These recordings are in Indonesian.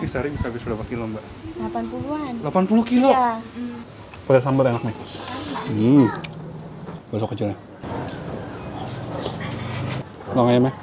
Sehari bisa habis berapa kilo, Mbak? 80-an. 80 kilo? Iya. Pakai sambal enak nih. Gosok kecilnya. Tulang ayamnya.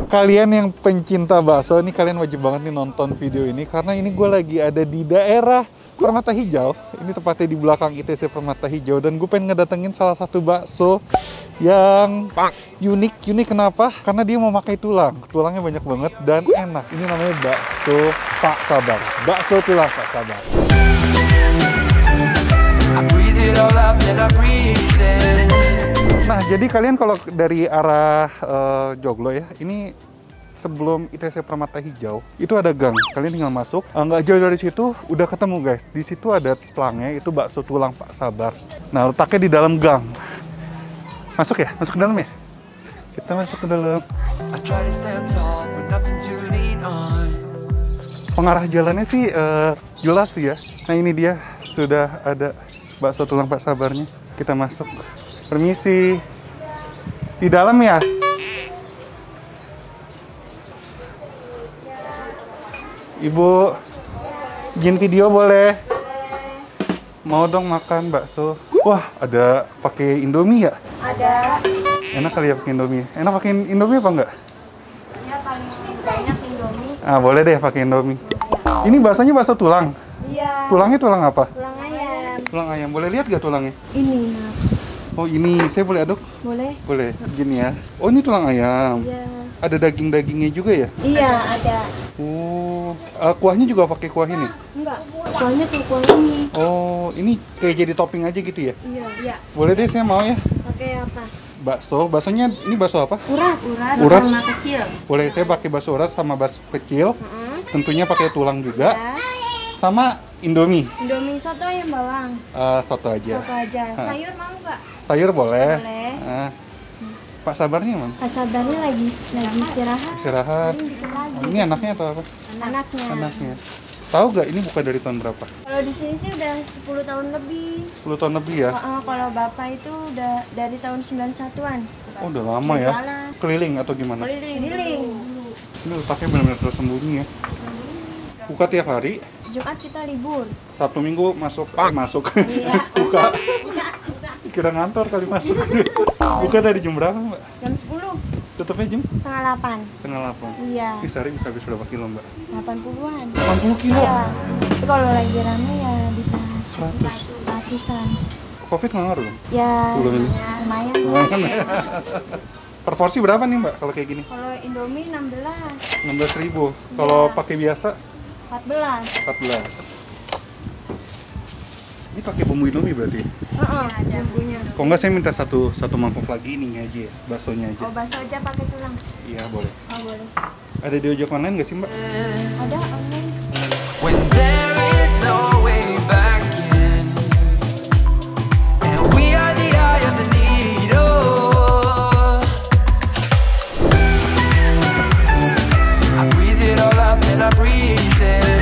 Kalian yang pencinta bakso, ini kalian wajib banget nih nonton video ini. Karena ini gue lagi ada di daerah Permata Hijau. Ini tepatnya di belakang ITC Permata Hijau. Dan gue pengen ngedatengin salah satu bakso yang unik. Unik kenapa? Karena dia memakai tulang. Tulangnya banyak banget dan enak. Ini namanya bakso Pak Sabar. Bakso tulang Pak Sabar. Nah, jadi kalian kalau dari arah Joglo ya, ini sebelum ITC Permata Hijau, itu ada gang. Kalian tinggal masuk. Nggak jauh dari situ, udah ketemu guys. Di situ ada pelangnya, itu bakso tulang Pak Sabar. Nah, letaknya di dalam gang. Masuk ya? Masuk ke dalam ya? Kita masuk ke dalam. Pengarah jalannya sih jelas ya. Nah, ini dia. Sudah ada bakso tulang Pak Sabarnya. Kita masuk. Permisi. Di dalam ya? Ibu, izin video boleh? Mau dong makan bakso. Wah, ada pakai Indomie ya? Ada. Enak kali ya pakai Indomie. Enak pakai Indomie apa enggak? Ya paling banyak Indomie. Ah, boleh deh pakai Indomie. Ini baksonya bakso tulang. Iya. Tulangnya tulang apa? Tulang ayam. Tulang ayam. Boleh lihat gak tulangnya? Ini, Nak. Oh, ini. Saya boleh aduk? Boleh? Boleh. Gini ya. Oh, ini tulang ayam. Iya. Ada daging-dagingnya juga ya? Iya, ada. Oh, kuahnya juga pakai kuah ini? Enggak. Soalnya tuh kuah ini. Oh, ini kayak jadi topping aja gitu ya? Iya. Iya. Boleh deh, saya mau ya. Pakai apa? Bakso. Baksonya ini bakso apa? Urat. Urat? Sama kecil. Boleh, saya pakai bakso urat sama bakso kecil. Tentunya pakai tulang juga. Ya. Sama Indomie. Indomie soto ayam bawang. Soto aja. Soto aja. Sayur mau nggak? Sayur boleh. Boleh. Pak Sabarnya mana? Pak Sabarnya lagi istirahat. Istirahat. Paling dikit lagi. Ini anaknya atau apa? Anaknya. Anaknya. Tahu gak ini buka dari tahun berapa? Kalau di sini sih udah 10 tahun lebih. 10 tahun lebih ya? Kalau bapak itu udah dari tahun 91-an. Oh, udah lama ya? Keliling atau gimana? Keliling. Ini letaknya benar-benar tersembunyi ya? Buka tiap hari? Jumat kita libur. Sabtu Minggu masuk. Masuk. Iya. Buka. Kira ngantor kali masuk. Buka dari jam berapa, Mbak? Jam 10. Tutupnya jam? Setengah 8. Setengah 8. Iya. Ini sehari bisa habis berapa kilo, Mbak? 80-an. 80 kilo? Iya. Tapi kalau lagi rame ya bisa 100. 100-an. Covid nggak ngaruh? Ya, Belum ini? lumayan. Lumayan ya? Per porsi berapa nih, Mbak, kalau kayak gini? Kalau Indomie 16. 16.000. Kalau pakai biasa? 14. 14. Ini pakai bumbu Indomie berarti? Ada bumbunya. Kok nggak saya minta satu mangkok lagi ininya aja ya, baksonya aja. Oh, bakso aja pakai tulang. Iya, boleh. Oh, boleh. Ada di ojek online nggak sih, Mbak? Ada online. When there is no way back in, and we are the eye of the needle. I breathe it all out, then I breathe in.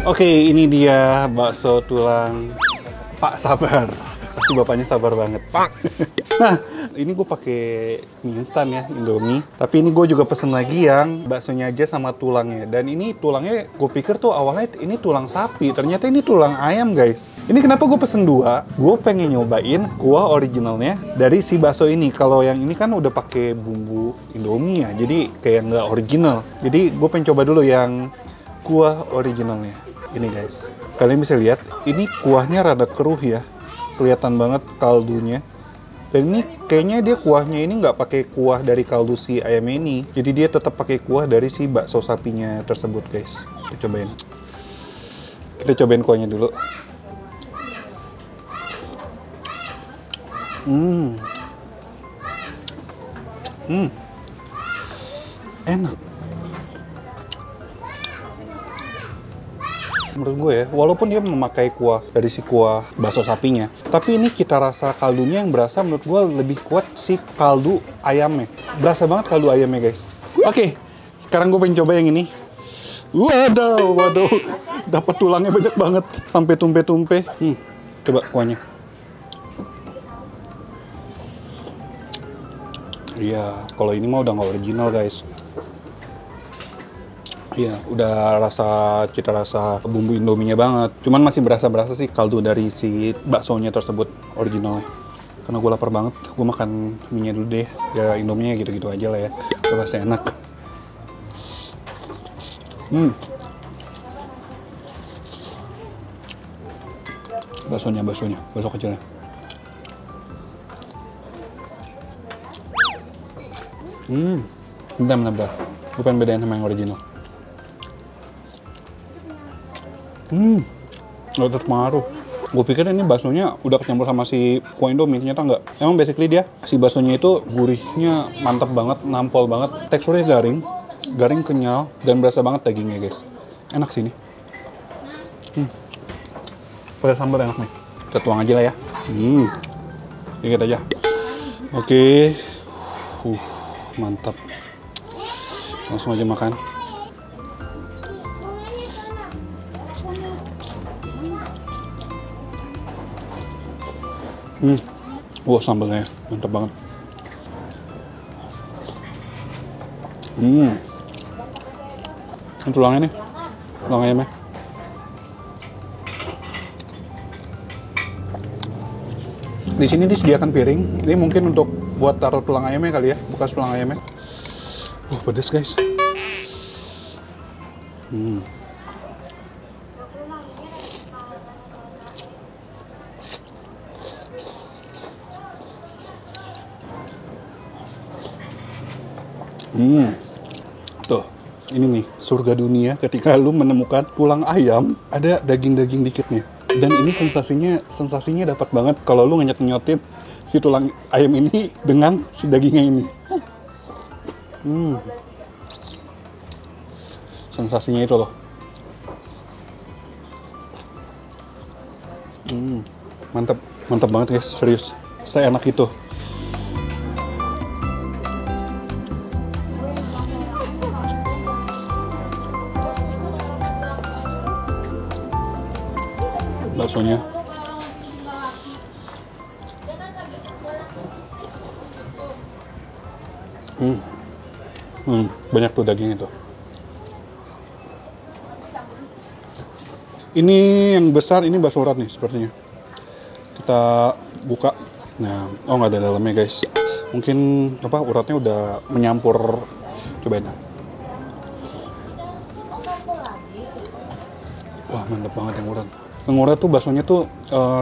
Oke, ini dia bakso tulang Pak Sabar. Pasti bapaknya sabar banget. Nah, ini gue pakai mie instan ya, Indomie. Tapi ini gue juga pesen lagi yang baksonya aja sama tulangnya. Dan ini tulangnya, gue pikir tuh awalnya ini tulang sapi. Ternyata ini tulang ayam, guys. Ini kenapa gue pesen 2? Gue pengen nyobain kuah originalnya dari si bakso ini. Kalau yang ini kan udah pakai bumbu Indomie ya, jadi kayak nggak original. Jadi gue pengen coba dulu yang kuah originalnya. Ini guys, kalian bisa lihat, ini kuahnya rada keruh ya. Kelihatan banget kaldunya. Dan ini kayaknya dia kuahnya ini nggak pakai kuah dari kaldu si ayam ini. Jadi dia tetap pakai kuah dari si bakso sapinya tersebut, guys. Kita cobain. Kita cobain kuahnya dulu. Enak. Menurut gue ya, walaupun dia memakai kuah dari si kuah bakso sapinya, tapi ini cita rasa kaldunya yang berasa menurut gue lebih kuat si kaldu ayamnya. Berasa banget kaldu ayamnya, guys. Oke, sekarang gue pengen coba yang ini. Waduh. Dapat tulangnya banyak banget. Sampai tumpe-tumpe. Coba kuahnya. Iya, kalau ini mah udah nggak original guys. Iya, udah cita rasa bumbu Indominya banget. Cuman masih berasa sih kaldu dari si baksonya tersebut originalnya. Karena gue lapar banget, gue makan mie-nya dulu deh. Ya Indominya gitu-gitu aja lah ya, udah pasti enak. Bakso kecilnya. Bentar. Gue pengen bedain sama yang original. Gak terpengaruh. Gue pikir ini baksonya udah kecampur sama si kuah Indomie, ternyata enggak. Emang basically dia, si baksonya itu gurihnya mantap banget, nampol banget. Teksturnya garing kenyal, dan berasa banget dagingnya guys. Enak sih ini. Pakai sambal enak nih. Kita tuang aja lah ya. Dikit aja. Oke. Mantap. Langsung aja makan. Wah, sambalnya mantap banget. Ini tulangnya nih, tulang ayamnya. Di sini disediakan piring. Ini mungkin untuk buat taruh tulang ayamnya kali ya, bekas tulang ayamnya. Pedes guys. Tuh, ini nih surga dunia ketika lu menemukan tulang ayam ada daging-daging dikitnya. Dan ini sensasinya dapat banget kalau lu nyotin si tulang ayam ini dengan si dagingnya ini. Sensasinya itu loh. Mantap banget guys, serius. Seenak itu. Baksonya. Banyak tuh dagingnya tuh. Ini yang besar, ini bakso urat nih sepertinya. Kita buka. Nah, nggak ada dalamnya guys. Mungkin uratnya udah menyampur. Cobain. Wah, mantap banget yang urat. Yang urat tuh baksonya tuh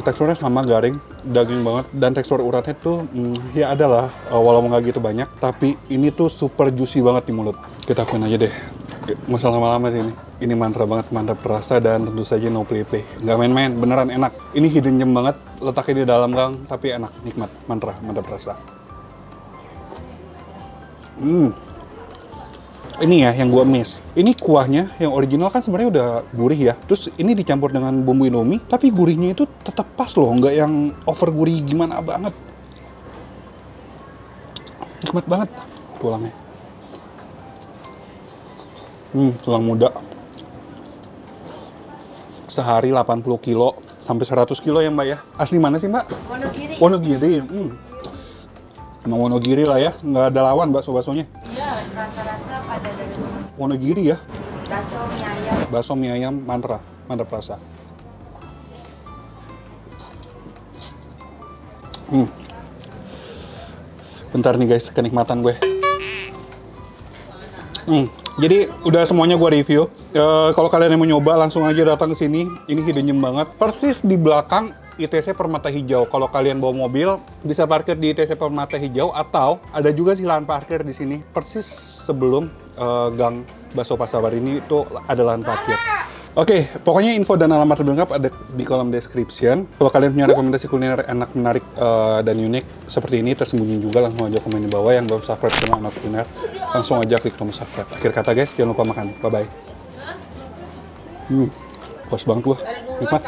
teksturnya sama garing, daging banget, dan tekstur uratnya tuh ya adalah walaupun nggak gitu banyak, tapi ini tuh super juicy banget di mulut. Kita akuin aja deh, masalah lama-lama sih ini. Ini mantap banget, mantap rasa, dan tentu saja no play-play. Nggak main-main, beneran enak. Ini hidden gem banget, letaknya di dalam gang, tapi enak, nikmat, mantap rasa. Ini ya yang gua miss. Ini kuahnya yang original kan sebenarnya udah gurih ya. Terus ini dicampur dengan bumbu Indomie, tapi gurihnya itu tetap pas loh, nggak yang over gurih gimana banget. Nikmat banget tulangnya. Tulang muda. Sehari 80 kilo sampai 100 kilo ya Mbak ya. Asli mana sih Mbak? Wonogiri. Wonogiri. Emang Wonogiri lah ya, nggak ada lawan bakso-baksonya. Iya, rata-rata pada dari Wonogiri ya. bakso mie ayam. Bakso mie ayam mantap rasa. Bentar nih guys, kenikmatan gue. Jadi udah semuanya gue review. Kalau kalian yang mau nyoba langsung aja datang ke sini. Ini hidden gem banget. Persis di belakang ITC Permata Hijau. Kalau kalian bawa mobil bisa parkir di ITC Permata Hijau, atau ada juga sih lahan parkir di sini. Persis sebelum gang Bakso Pak Sabar ini itu ada lahan parkir. Oke, pokoknya info dan alamat lebih lengkap ada di kolom description. Kalau kalian punya rekomendasi kuliner enak, menarik, dan unik seperti ini, tersembunyi juga, langsung aja komen di bawah. Yang belum subscribe channel Anak Kuliner, langsung aja klik tombol subscribe. Akhir kata guys, jangan lupa makan. Bye-bye. Puas banget gua. Nikmat.